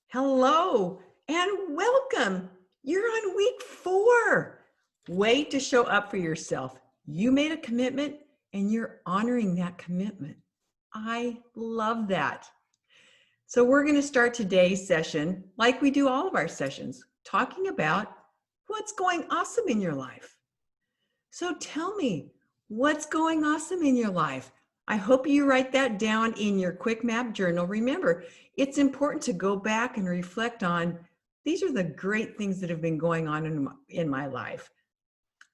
Hello and welcome. You're on week 4. Way to show up for yourself. You made a commitment and you're honoring that commitment. I love that. So we're going to start today's session like we do all of our sessions, talking about what's going awesome in your life. So tell me, what's going awesome in your life? I hope you write that down in your quick map journal. Remember, it's important to go back and reflect on, these are the great things that have been going on in my life.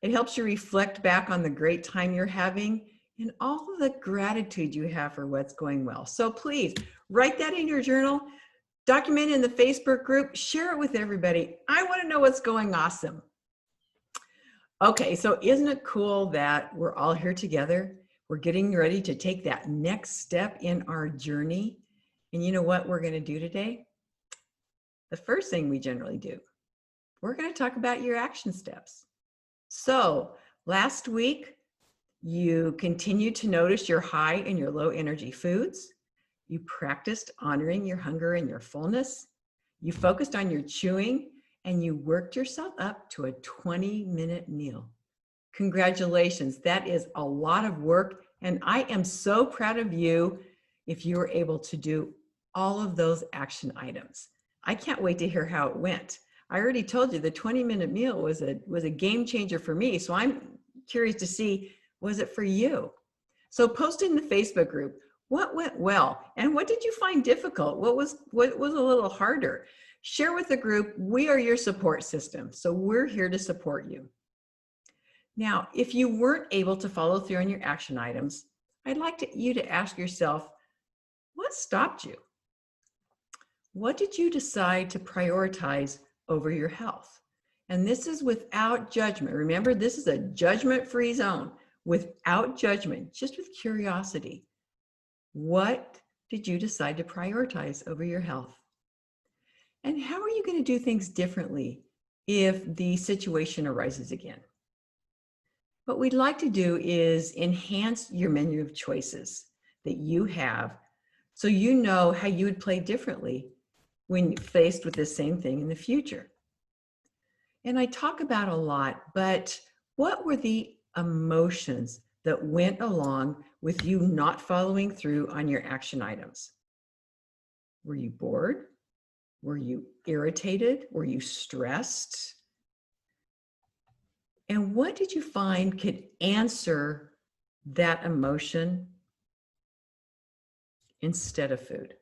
It helps you reflect back on the great time you're having and all of the gratitude you have for what's going well. So please write that in your journal, document it in the Facebook group, share it with everybody. I want to know what's going awesome. Okay, so isn't it cool that we're all here together? We're getting ready to take that next step in our journey. And you know what we're going to do today? The first thing we generally do, we're going to talk about your action steps. So last week, you continued to notice your high and your low energy foods. You practiced honoring your hunger and your fullness. You focused on your chewing and you worked yourself up to a 20-minute meal. Congratulations, that is a lot of work, and I am so proud of you if you were able to do all of those action items. I can't wait to hear how it went. I already told you the 20-minute meal was a game changer for me, so I'm curious to see, was it for you? So post in the Facebook group, what went well and what did you find difficult? What was a little harder? Share with the group. We are your support system, so we're here to support you. Now, if you weren't able to follow through on your action items, I'd like you to ask yourself, what stopped you? What did you decide to prioritize over your health? And this is without judgment. Remember, this is a judgment-free zone, without judgment, just with curiosity. What did you decide to prioritize over your health? And how are you going to do things differently if the situation arises again? What we'd like to do is enhance your menu of choices that you have so you know how you would play differently when faced with the same thing in the future. And I talk about a lot, but what were the emotions that went along with you not following through on your action items? Were you bored? Were you irritated? Were you stressed? And what did you find could answer that emotion instead of food?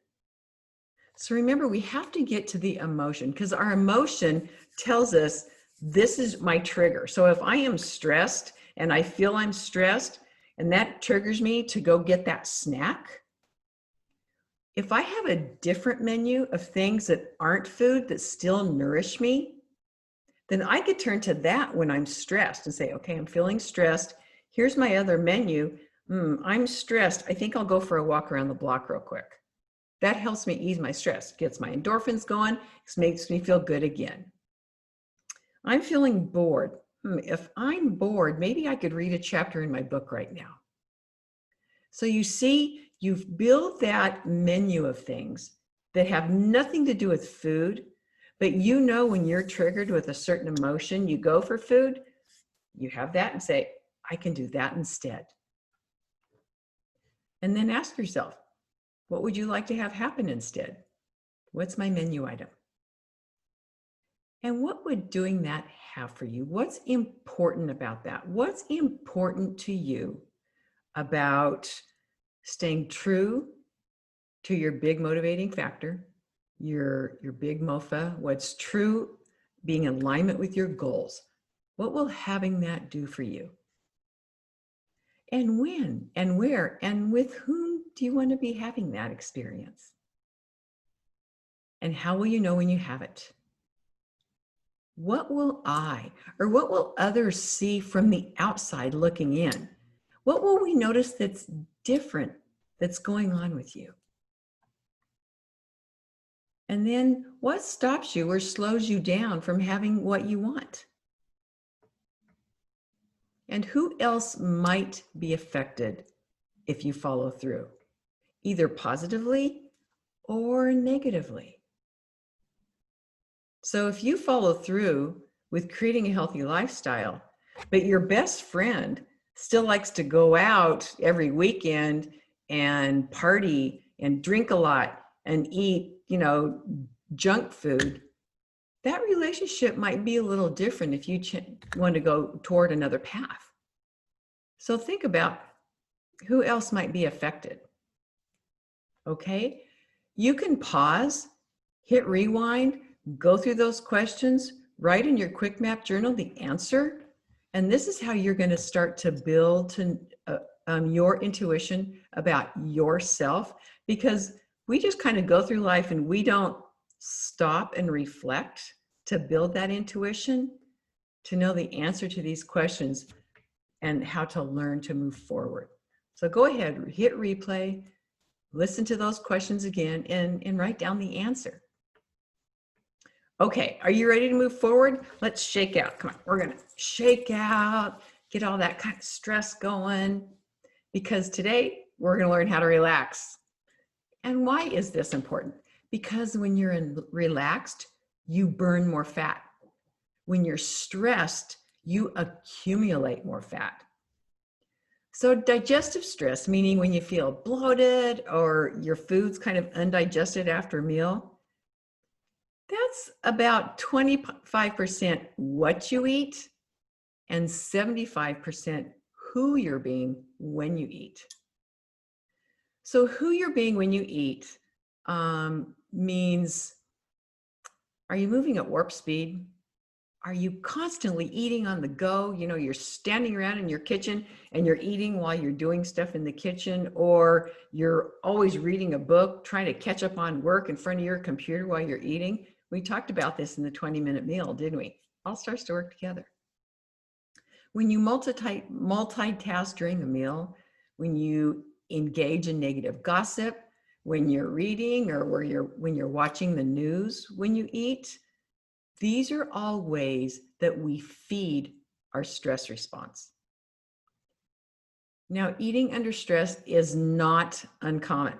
So remember, we have to get to the emotion because our emotion tells us this is my trigger. So if I am stressed and I feel I'm stressed and that triggers me to go get that snack, if I have a different menu of things that aren't food that still nourish me, then I could turn to that when I'm stressed and say, okay, I'm feeling stressed. Here's my other menu. I'm stressed. I think I'll go for a walk around the block real quick. That helps me ease my stress, gets my endorphins going, makes me feel good again. I'm feeling bored. If I'm bored, maybe I could read a chapter in my book right now. So you see, you've built that menu of things that have nothing to do with food, but you know when you're triggered with a certain emotion, you go for food, you have that and say, I can do that instead. And then ask yourself, what would you like to have happen instead? What's my menu item? And what would doing that have for you? What's important about that? What's important to you about staying true to your big motivating factor, your big MOFA, what's true, being in alignment with your goals? What will having that do for you? And when and where and with whom do you want to be having that experience? And how will you know when you have it? What will I or what will others see from the outside looking in? What will we notice that's different that's going on with you? And then what stops you or slows you down from having what you want? And who else might be affected if you follow through, either positively or negatively? So if you follow through with creating a healthy lifestyle, but your best friend still likes to go out every weekend and party and drink a lot and eat, junk food, that relationship might be a little different if you want to go toward another path. So think about who else might be affected. Okay? You can pause, hit rewind, go through those questions, write in your quick map journal the answer, and this is how you're going to start to build your intuition about yourself, because we just kind of go through life and we don't stop and reflect to build that intuition, to know the answer to these questions and how to learn to move forward. So go ahead, hit replay, listen to those questions again, and write down the answer. Okay, are you ready to move forward? Let's shake out. Come on, we're gonna shake out, get all that kind of stress going, because today we're gonna learn how to relax. And why is this important? Because when you're relaxed, you burn more fat. When you're stressed, you accumulate more fat. So digestive stress, meaning when you feel bloated or your food's kind of undigested after a meal, that's about 25% what you eat and 75% who you're being when you eat. So who you're being when you eat means, are you moving at warp speed? Are you constantly eating on the go? You're standing around in your kitchen and you're eating while you're doing stuff in the kitchen, or you're always reading a book, trying to catch up on work in front of your computer while you're eating. We talked about this in the 20-minute meal, didn't we? All starts to work together. When you multitask during a meal, when you engage in negative gossip, when you're reading, or when you're watching the news when you eat, these are all ways that we feed our stress response. Now, eating under stress is not uncommon.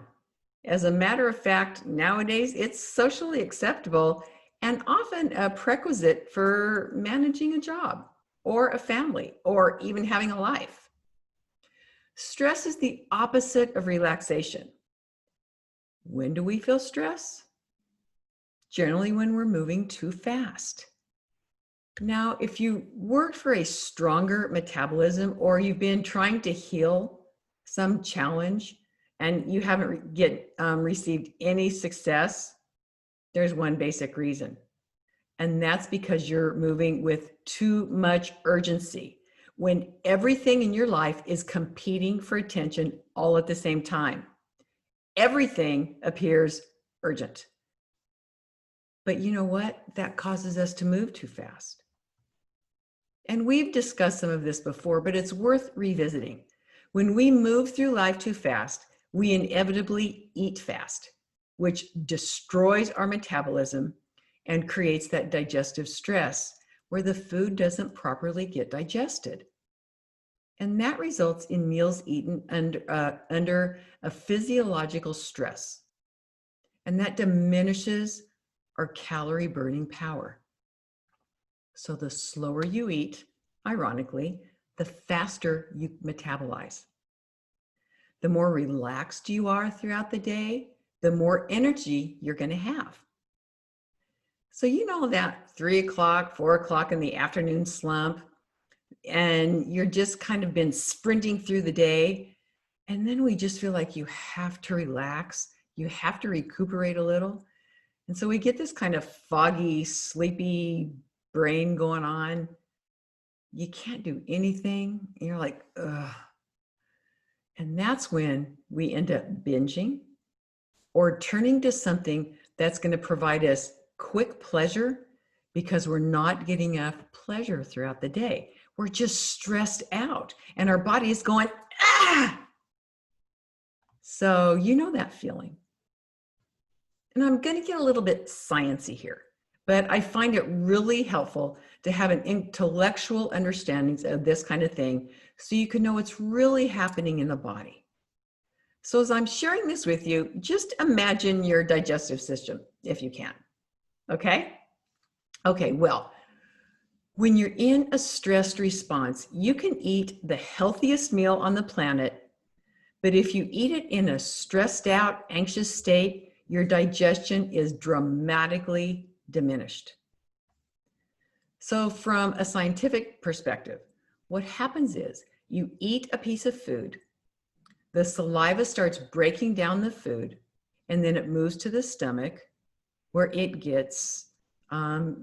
As a matter of fact, nowadays it's socially acceptable and often a prerequisite for managing a job or a family or even having a life. Stress is the opposite of relaxation. When do we feel stress? Generally when we're moving too fast. Now, if you work for a stronger metabolism, or you've been trying to heal some challenge and you haven't received any success, there's one basic reason. And that's because you're moving with too much urgency, when everything in your life is competing for attention all at the same time. Everything appears urgent. But you know what? That causes us to move too fast. And we've discussed some of this before, but it's worth revisiting. When we move through life too fast, we inevitably eat fast, which destroys our metabolism and creates that digestive stress where the food doesn't properly get digested. And that results in meals eaten under a physiological stress. And that diminishes our calorie burning power. So the slower you eat, ironically, the faster you metabolize. The more relaxed you are throughout the day, the more energy you're going to have. So that 3 o'clock, 4 o'clock in the afternoon slump, and you're just kind of been sprinting through the day, and then we just feel like you have to relax, you have to recuperate a little. And so we get this kind of foggy, sleepy brain going on. You can't do anything. You're like, ugh. And that's when we end up binging or turning to something that's going to provide us quick pleasure, because we're not getting enough pleasure throughout the day. We're just stressed out and our body is going, ah! So you know that feeling. And I'm going to get a little bit sciencey here, but I find it really helpful to have an intellectual understanding of this kind of thing so you can know what's really happening in the body. So as I'm sharing this with you, just imagine your digestive system, if you can. Okay? Okay, well, when you're in a stressed response, you can eat the healthiest meal on the planet, but if you eat it in a stressed out, anxious state, your digestion is dramatically diminished. So from a scientific perspective, what happens is you eat a piece of food, the saliva starts breaking down the food, and then it moves to the stomach where it gets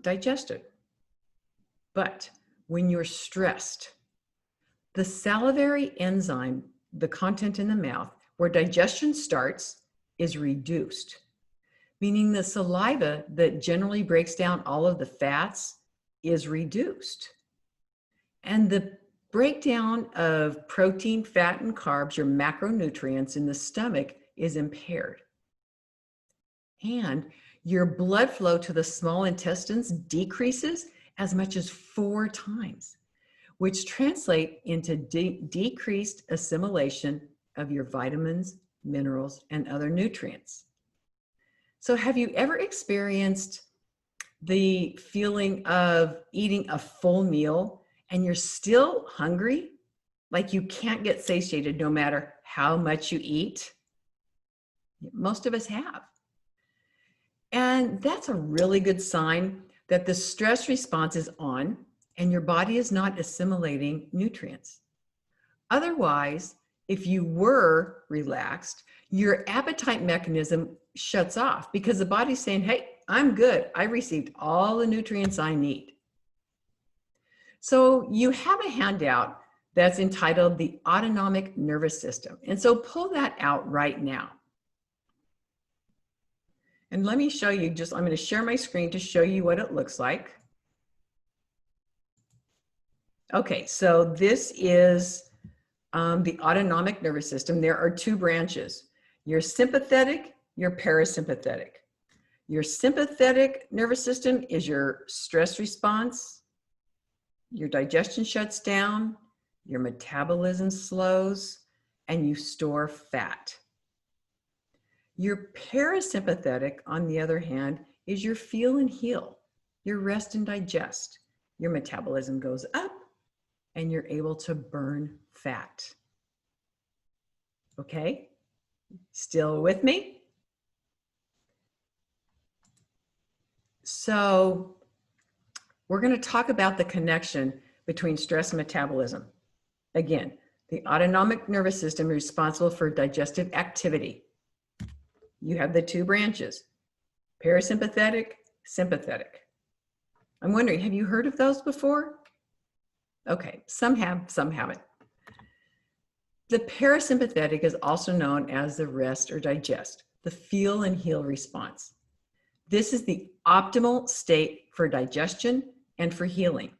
digested. But when you're stressed, the salivary enzyme, the content in the mouth, where digestion starts, is reduced, meaning the saliva that generally breaks down all of the fats is reduced. And the breakdown of protein, fat, and carbs, your macronutrients in the stomach, is impaired. And your blood flow to the small intestines decreases as much as 4 times, which translate into decreased assimilation of your vitamins, minerals, and other nutrients. So have you ever experienced the feeling of eating a full meal and you're still hungry? Like you can't get satiated no matter how much you eat? Most of us have. And that's a really good sign that the stress response is on and your body is not assimilating nutrients. Otherwise, if you were relaxed, your appetite mechanism shuts off because the body's saying, hey, I'm good. I received all the nutrients I need. So you have a handout that's entitled the autonomic nervous system. And so pull that out right now. And let me show you, I'm going to share my screen to show you what it looks like. Okay, so this is the autonomic nervous system. There are 2 branches, your sympathetic, your parasympathetic. Your sympathetic nervous system is your stress response. Your digestion shuts down, your metabolism slows, and you store fat. Your parasympathetic, on the other hand, is your feel and heal, your rest and digest. Your metabolism goes up and you're able to burn fat. Okay? Still with me? So we're going to talk about the connection between stress and metabolism. Again, the autonomic nervous system is responsible for digestive activity. You have the 2 branches, parasympathetic, sympathetic. I'm wondering, have you heard of those before? Okay, some have, some haven't. The parasympathetic is also known as the rest or digest, the feel and heal response. This is the optimal state for digestion and for healing.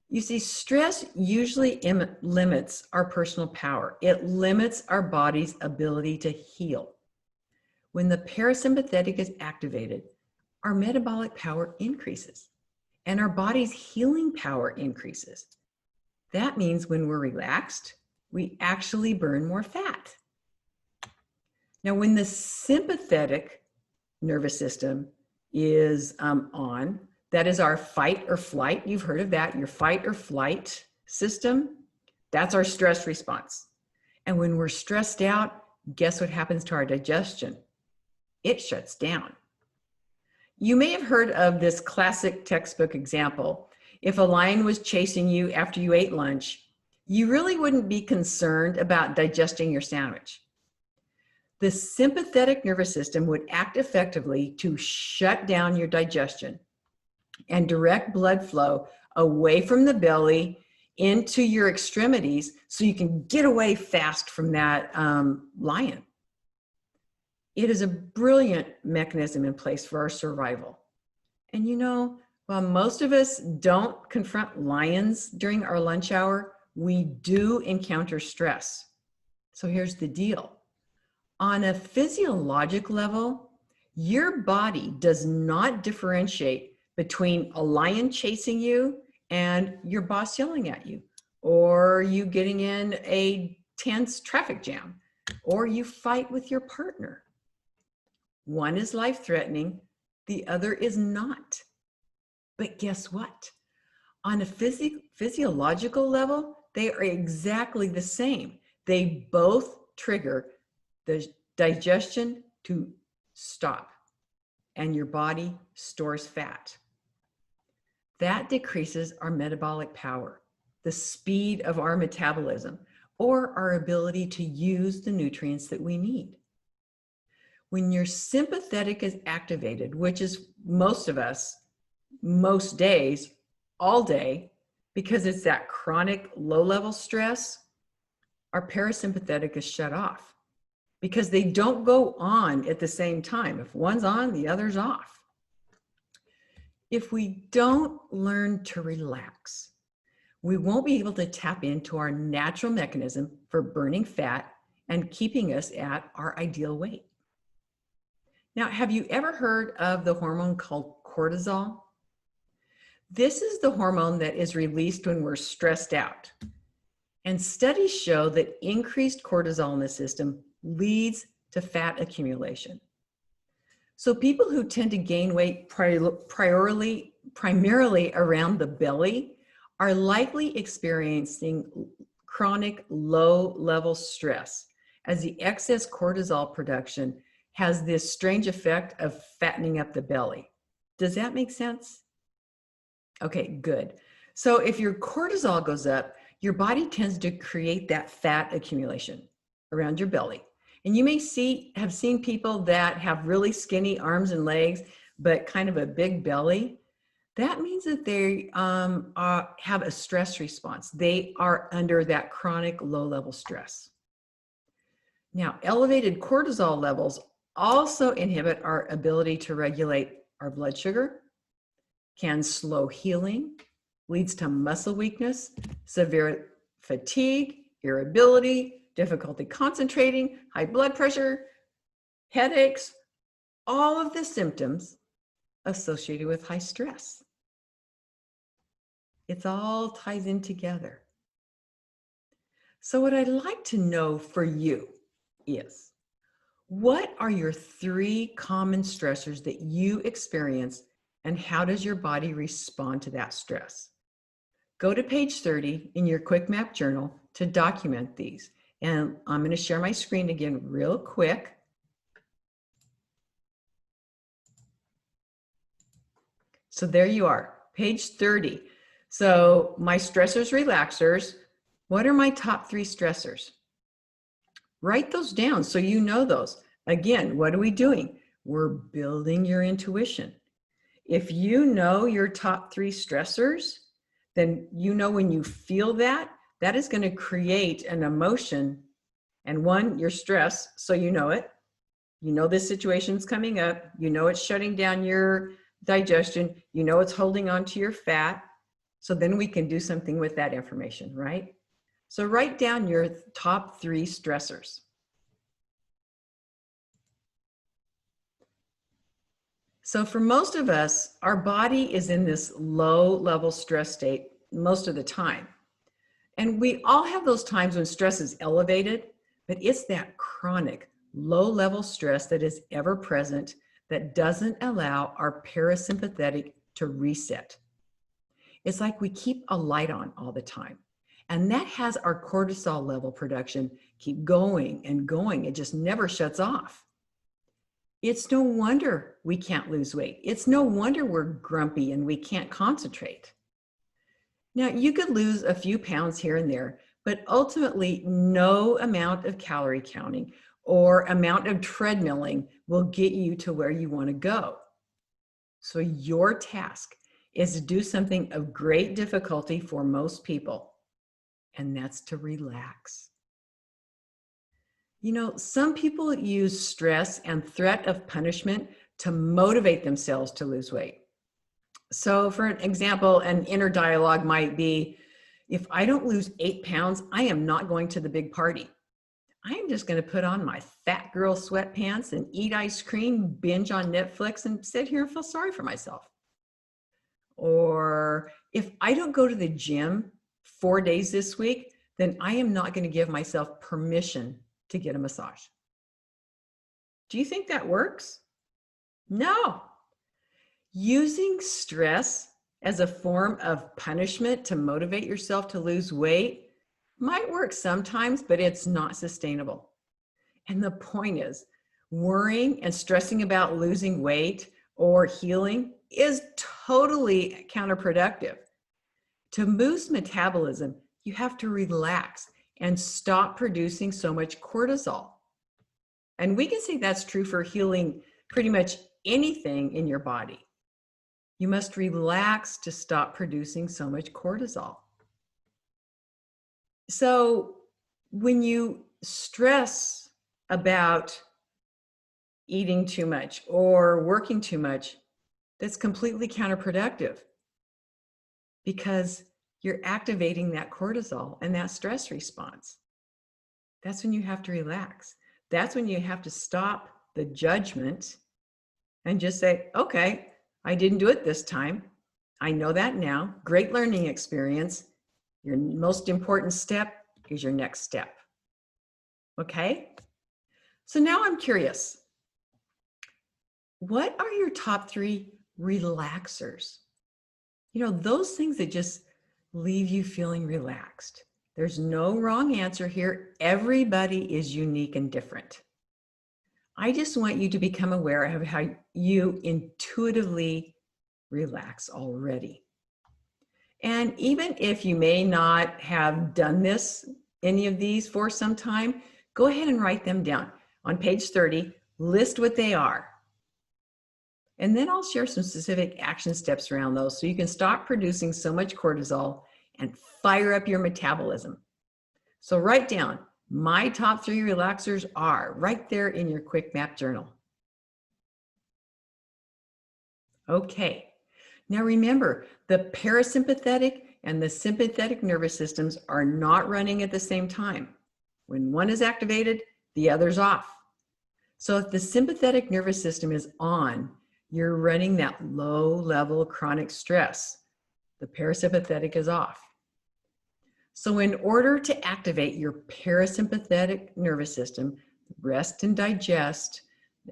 You see, stress usually limits our personal power. It limits our body's ability to heal. When the parasympathetic is activated, our metabolic power increases and our body's healing power increases. That means when we're relaxed, we actually burn more fat. Now, when the sympathetic nervous system is on, that is our fight or flight. You've heard of that, your fight or flight system. That's our stress response. And when we're stressed out, guess what happens to our digestion? It shuts down. You may have heard of this classic textbook example. If a lion was chasing you after you ate lunch, you really wouldn't be concerned about digesting your sandwich. The sympathetic nervous system would act effectively to shut down your digestion and direct blood flow away from the belly into your extremities so you can get away fast from that lion. It is a brilliant mechanism in place for our survival. And you know, while most of us don't confront lions during our lunch hour, we do encounter stress. So here's the deal. On a physiologic level, your body does not differentiate between a lion chasing you and your boss yelling at you, or you getting in a tense traffic jam, or you fight with your partner. One is life-threatening, the other is not. But guess what? On a physiological level, they are exactly the same. They both trigger the digestion to stop, and your body stores fat. That decreases our metabolic power, the speed of our metabolism, or our ability to use the nutrients that we need. When your sympathetic is activated, which is most of us, most days, all day, because it's that chronic low-level stress, our parasympathetic is shut off because they don't go on at the same time. If one's on, the other's off. If we don't learn to relax, we won't be able to tap into our natural mechanism for burning fat and keeping us at our ideal weight. Now, have you ever heard of the hormone called cortisol? This is the hormone that is released when we're stressed out. And studies show that increased cortisol in the system leads to fat accumulation. So people who tend to gain weight primarily around the belly are likely experiencing chronic low-level stress, as the excess cortisol production has this strange effect of fattening up the belly. Does that make sense? Okay, good. So if your cortisol goes up, your body tends to create that fat accumulation around your belly. And you may have seen people that have really skinny arms and legs, but kind of a big belly. That means that they have a stress response. They are under that chronic low-level stress. Now, elevated cortisol levels also inhibit our ability to regulate our blood sugar, can slow healing, leads to muscle weakness, severe fatigue, irritability, difficulty concentrating, high blood pressure, headaches, all of the symptoms associated with high stress. It all ties in together. So what I'd like to know for you is, what are your 3 common stressors that you experience, and how does your body respond to that stress? Go to page 30 in your Quick Map journal to document these. And I'm going to share my screen again real quick. So there you are, page 30. So my stressors, relaxers, what are my top 3 stressors? Write those down so you know those. Again, what are we doing? We're building your intuition. If you know your top 3 stressors, then you know when you feel that, that is going to create an emotion. And one, your stress, so you know it. You know this situation's coming up. You know it's shutting down your digestion. You know it's holding on to your fat. So then we can do something with that information, right? So write down your top 3 stressors. So for most of us, our body is in this low-level stress state most of the time. And we all have those times when stress is elevated, but it's that chronic low-level stress that is ever present that doesn't allow our parasympathetic to reset. It's like we keep a light on all the time. And that has our cortisol level production keep going and going. It just never shuts off. It's no wonder we can't lose weight. It's no wonder we're grumpy and we can't concentrate. Now, you could lose a few pounds here and there, but ultimately no amount of calorie counting or amount of treadmilling will get you to where you want to go. So your task is to do something of great difficulty for most people, and that's to relax. You know, some people use stress and threat of punishment to motivate themselves to lose weight. So for an example, an inner dialogue might be, if I don't lose 8 pounds, I am not going to the big party. I am just going to put on my fat girl sweatpants and eat ice cream, binge on Netflix, and sit here and feel sorry for myself. Or if I don't go to the gym 4 days this week, then I am not going to give myself permission to get a massage. Do you think that works? No. Using stress as a form of punishment to motivate yourself to lose weight might work sometimes, but it's not sustainable. And the point is, worrying and stressing about losing weight or healing is totally counterproductive. To boost metabolism, you have to relax and stop producing so much cortisol. And we can say that's true for healing pretty much anything in your body. You must relax to stop producing so much cortisol. So when you stress about eating too much or working too much, that's completely counterproductive because you're activating that cortisol and that stress response. That's when you have to relax. That's when you have to stop the judgment and just say, okay, I didn't do it this time. I know that now. Great learning experience. Your most important step is your next step. Okay? So now I'm curious. What are your top 3 relaxers? You know, those things that just leave you feeling relaxed. There's no wrong answer here. Everybody is unique and different. I just want you to become aware of how you intuitively relax already. And even if you may not have done any of these for some time, go ahead and write them down. On page 30, list what they are. And then I'll share some specific action steps around those so you can stop producing so much cortisol and fire up your metabolism. So write down, my top 3 relaxers are right there in your quick map journal. Okay, now remember, the parasympathetic and the sympathetic nervous systems are not running at the same time. When one is activated, the other's off. So if the sympathetic nervous system is on, you're running that low-level chronic stress. The parasympathetic is off. So in order to activate your parasympathetic nervous system, rest and digest,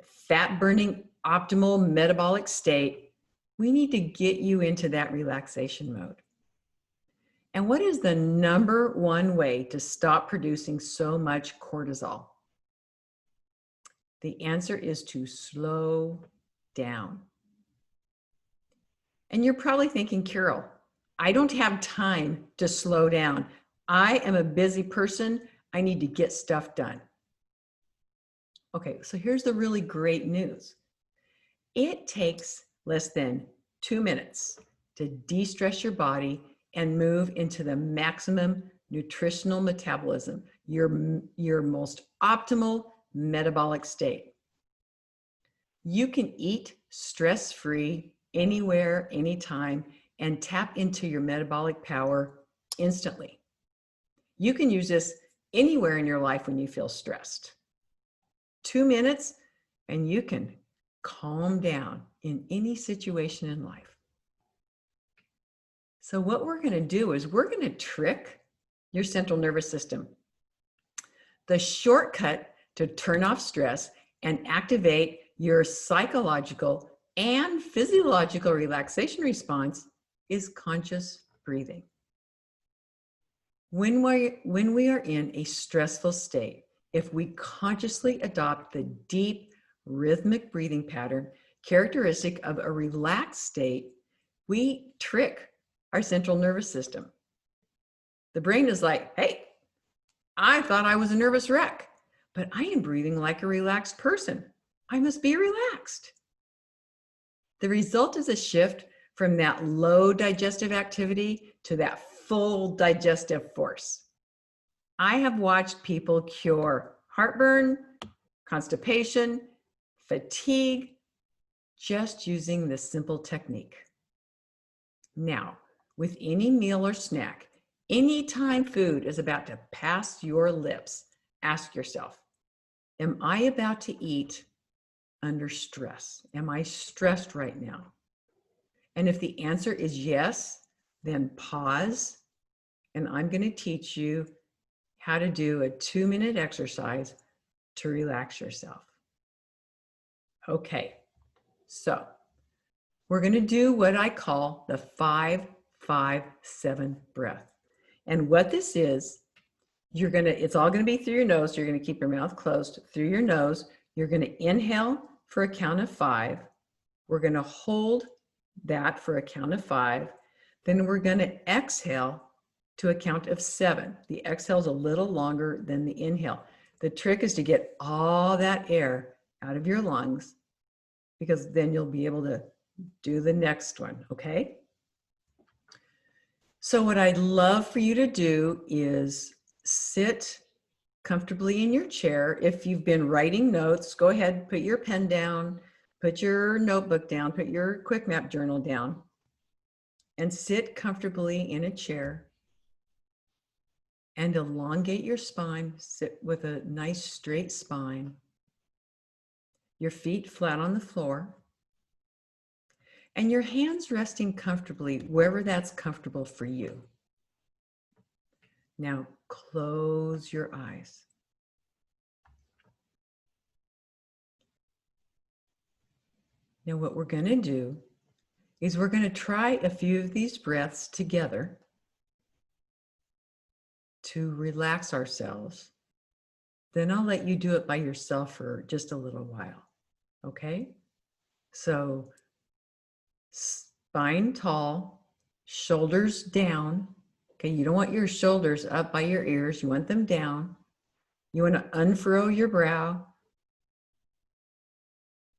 fat-burning optimal metabolic state, we need to get you into that relaxation mode. And what is the number 1 way to stop producing so much cortisol? The answer is to slow down. And you're probably thinking, Carol, I don't have time to slow down. I am a busy person. I need to get stuff done. Okay, so here's the really great news. It takes less than 2 minutes to de-stress your body and move into the maximum nutritional metabolism, your most optimal metabolic state. You can eat stress-free anywhere, anytime, and tap into your metabolic power instantly. You can use this anywhere in your life when you feel stressed. 2 minutes and you can calm down in any situation in life. So what we're going to do is we're going to trick your central nervous system. The shortcut to turn off stress and activate your psychological and physiological relaxation response is conscious breathing. When we are in a stressful state, if we consciously adopt the deep rhythmic breathing pattern characteristic of a relaxed state, we trick our central nervous system. The brain is like, hey, I thought I was a nervous wreck, but I am breathing like a relaxed person. I must be relaxed. The result is a shift from that low digestive activity to that full digestive force. I have watched people cure heartburn, constipation, fatigue, just using this simple technique. Now, with any meal or snack, anytime food is about to pass your lips, ask yourself, am I about to eat under stress? Am I stressed right now? And if the answer is yes, then pause, and I'm going to teach you how to do a 2-minute exercise to relax yourself. Okay, so We're going to do what I call the 5-5-7 breath. And what this is, it's all going to be through your nose. You're going to keep your mouth closed through your nose. You're going to inhale for a count of 5. We're going to hold that for a count of 5. Then we're going to exhale to a count of 7. The exhale is a little longer than the inhale. The trick is to get all that air out of your lungs, because then you'll be able to do the next one, okay? So what I'd love for you to do is sit comfortably in your chair. If you've been writing notes, go ahead, put your pen down, put your notebook down, put your quick map journal down, and sit comfortably in a chair and elongate your spine. Sit with a nice straight spine, your feet flat on the floor, and your hands resting comfortably wherever that's comfortable for you. Now close your eyes. Now what we're going to do is we're going to try a few of these breaths together to relax ourselves. Then I'll let you do it by yourself for just a little while. Okay? So spine tall, shoulders down. Okay, you don't want your shoulders up by your ears. You want them down. You want to unfurrow your brow.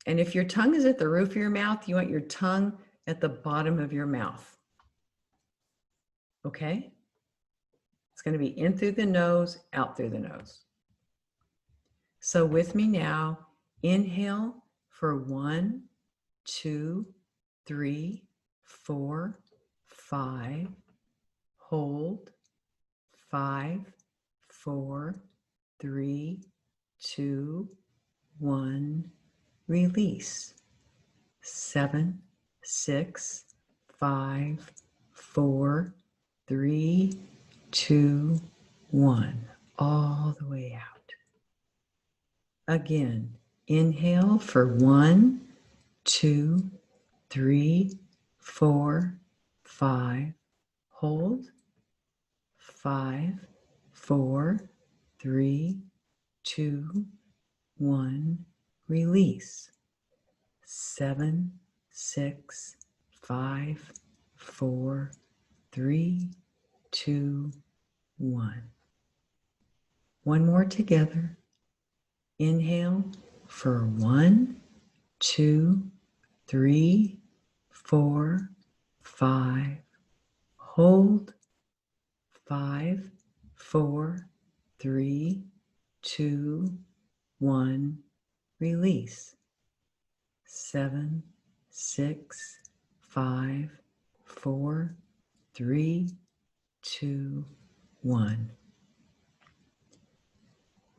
And if your tongue is at the roof of your mouth, you want your tongue at the bottom of your mouth. Okay? It's going to be in through the nose, out through the nose. So with me now, inhale for 1, 2, 3, 4, 5. Hold. 5, 4, 3, 2, 1. Release. 7, 6, 5, 4, 3, 2, 1. All the way out. Again, inhale for 1, 2, 3, 4, 5. Hold. 5, 4, 3, 2, 1. Release. 7, 6, 5, 4, 3, 2, 1. One more together. Inhale for 1, 2, 3, 4, 5. Hold. 5, 4, 3, 2, 1. Release. 7, 6, 5, 4, 3, 2, 1.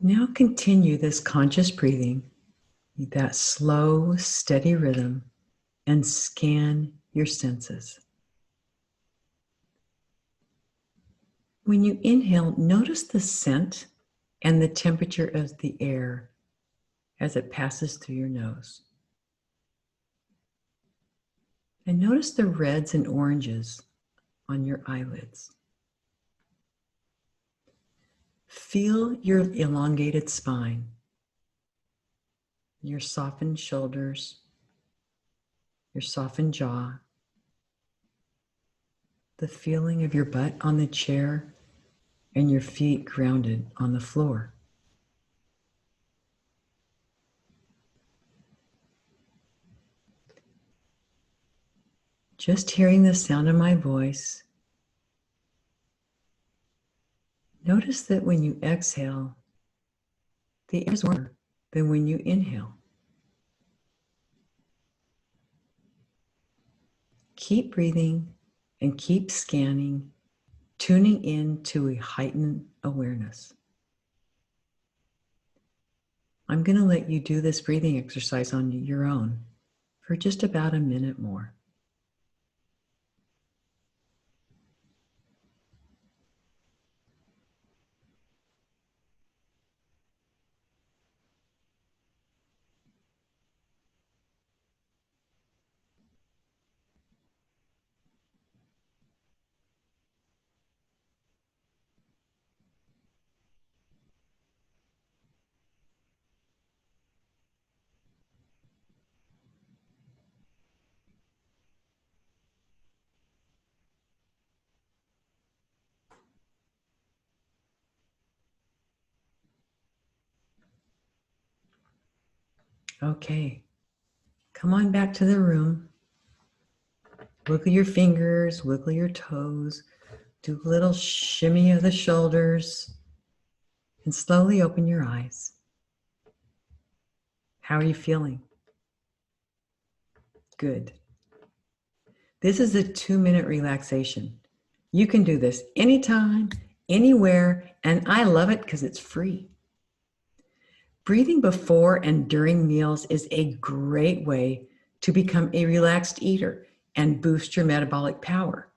Now continue this conscious breathing, that slow, steady rhythm, and scan your senses. When you inhale, notice the scent and the temperature of the air as it passes through your nose. And notice the reds and oranges on your eyelids. Feel your elongated spine, your softened shoulders, your softened jaw, the feeling of your butt on the chair and your feet grounded on the floor. Just hearing the sound of my voice, notice that when you exhale, the air is warmer than when you inhale. Keep breathing and keep scanning, tuning in to a heightened awareness. I'm going to let you do this breathing exercise on your own for just about a minute more. Okay. Come on back to the room. Wiggle your fingers, wiggle your toes, do a little shimmy of the shoulders, and slowly open your eyes. How are you feeling? Good. This is a 2-minute relaxation. You can do this anytime, anywhere, and I love it because it's free. Breathing before and during meals is a great way to become a relaxed eater and boost your metabolic power.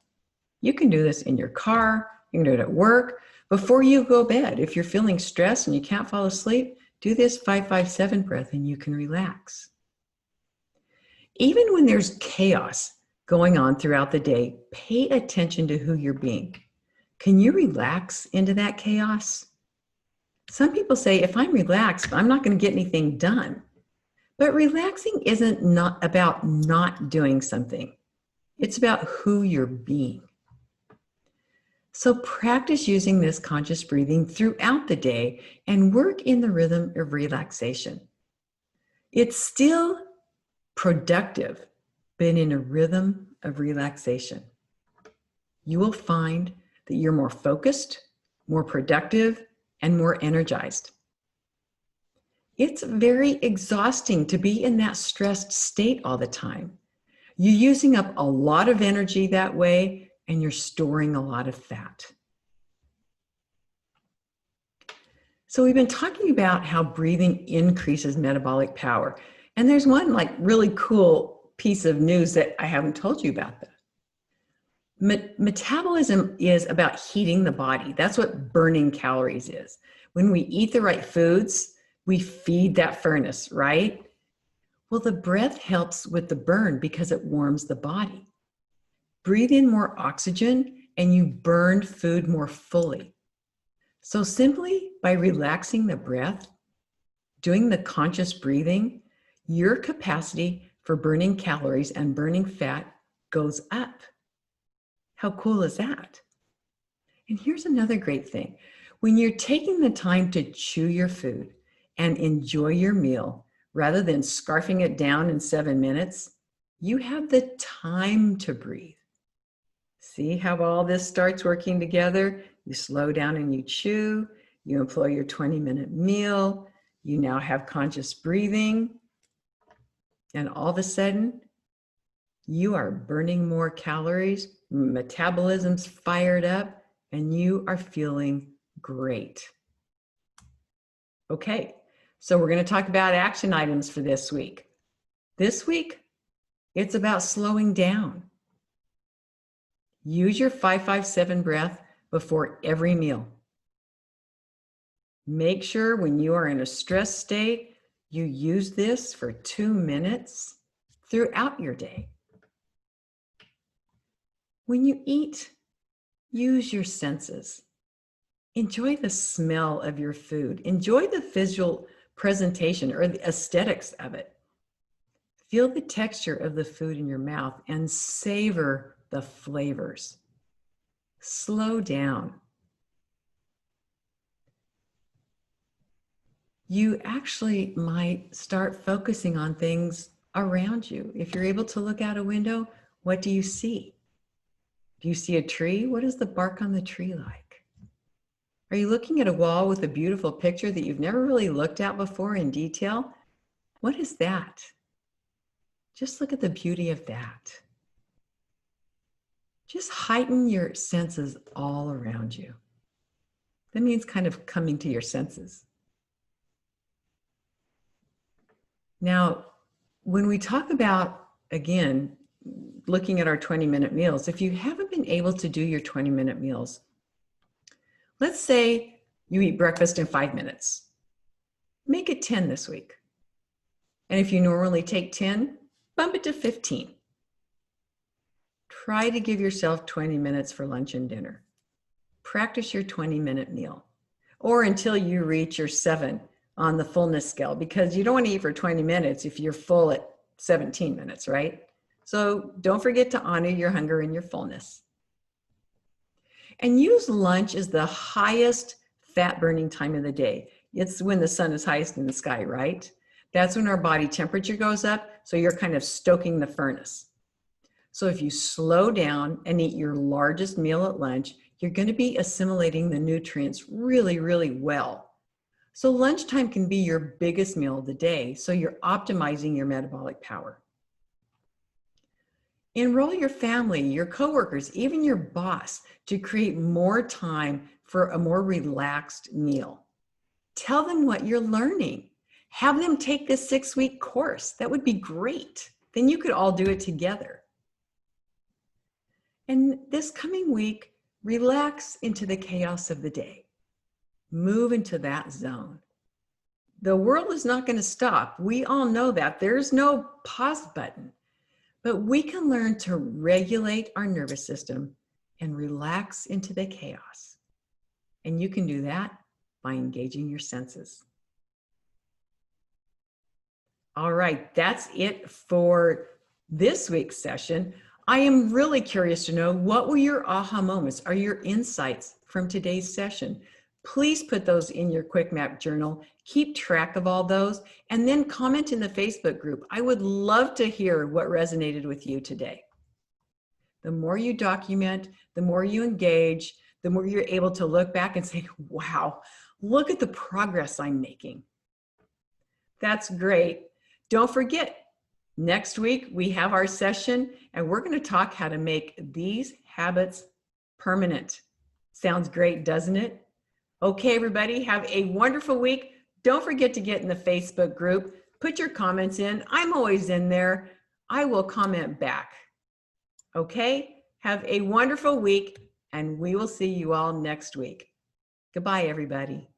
You can do this in your car, you can do it at work, before you go to bed. If you're feeling stressed and you can't fall asleep, do this 5-5-7 breath and you can relax. Even when there's chaos going on throughout the day, pay attention to who you're being. Can you relax into that chaos? Some people say, if I'm relaxed, I'm not going to get anything done. But relaxing isn't not about not doing something. It's about who you're being. So practice using this conscious breathing throughout the day and work in the rhythm of relaxation. It's still productive, but in a rhythm of relaxation. You will find that you're more focused, more productive, and more energized. It's very exhausting to be in that stressed state all the time. You're using up a lot of energy that way, and you're storing a lot of fat. So we've been talking about how breathing increases metabolic power. And there's one really cool piece of news that I haven't told you about that. Metabolism is about heating the body. That's what burning calories is. When we eat the right foods, we feed that furnace, right? Well, the breath helps with the burn because it warms the body. Breathe in more oxygen and you burn food more fully. So simply by relaxing the breath, doing the conscious breathing, your capacity for burning calories and burning fat goes up. How cool is that? And here's another great thing. When you're taking the time to chew your food and enjoy your meal, rather than scarfing it down in 7 minutes, you have the time to breathe. See how all this starts working together? You slow down and you chew, you employ your 20-minute meal, you now have conscious breathing, and all of a sudden, you are burning more calories, metabolism's fired up, and you are feeling great. Okay, so we're going to talk about action items for this week. This week, it's about slowing down. Use your 5-5-7 breath before every meal. Make sure when you are in a stress state, you use this for 2 minutes throughout your day. When you eat, use your senses. Enjoy the smell of your food. Enjoy the visual presentation or the aesthetics of it. Feel the texture of the food in your mouth and savor the flavors. Slow down. You actually might start focusing on things around you. If you're able to look out a window, what do you see? Do you see a tree? What is the bark on the tree like? Are you looking at a wall with a beautiful picture that you've never really looked at before in detail? What is that? Just look at the beauty of that. Just heighten your senses all around you. That means kind of coming to your senses. Now, when we talk about, again, looking at our 20-minute meals, if you haven't been able to do your 20-minute meals, let's say you eat breakfast in 5 minutes. Make it 10 this week. And if you normally take 10, bump it to 15. Try to give yourself 20 minutes for lunch and dinner. Practice your 20-minute meal, or until you reach your 7 on the fullness scale, because you don't want to eat for 20 minutes if you're full at 17 minutes, right? So don't forget to honor your hunger and your fullness. And use lunch as the highest fat burning time of the day. It's when the sun is highest in the sky, right? That's when our body temperature goes up, so you're kind of stoking the furnace. So if you slow down and eat your largest meal at lunch, you're going to be assimilating the nutrients really, really well. So lunchtime can be your biggest meal of the day, so you're optimizing your metabolic power. Enroll your family, your coworkers, even your boss to create more time for a more relaxed meal. Tell them what you're learning. Have them take this 6-week course. That would be great. Then you could all do it together. And this coming week, relax into the chaos of the day. Move into that zone. The world is not going to stop. We all know that. There's no pause button. But we can learn to regulate our nervous system and relax into the chaos. And you can do that by engaging your senses. All right, that's it for this week's session. I am really curious to know, what were your aha moments? Are your insights from today's session? Please put those in your Quick Map journal. Keep track of all those and then comment in the Facebook group. I would love to hear what resonated with you today. The more you document, the more you engage, the more you're able to look back and say, wow, look at the progress I'm making. That's great. Don't forget, next week we have our session and we're going to talk how to make these habits permanent. Sounds great, doesn't it? Okay, everybody, have a wonderful week. Don't forget to get in the Facebook group. Put your comments in. I'm always in there. I will comment back. Okay, have a wonderful week and we will see you all next week. Goodbye, everybody.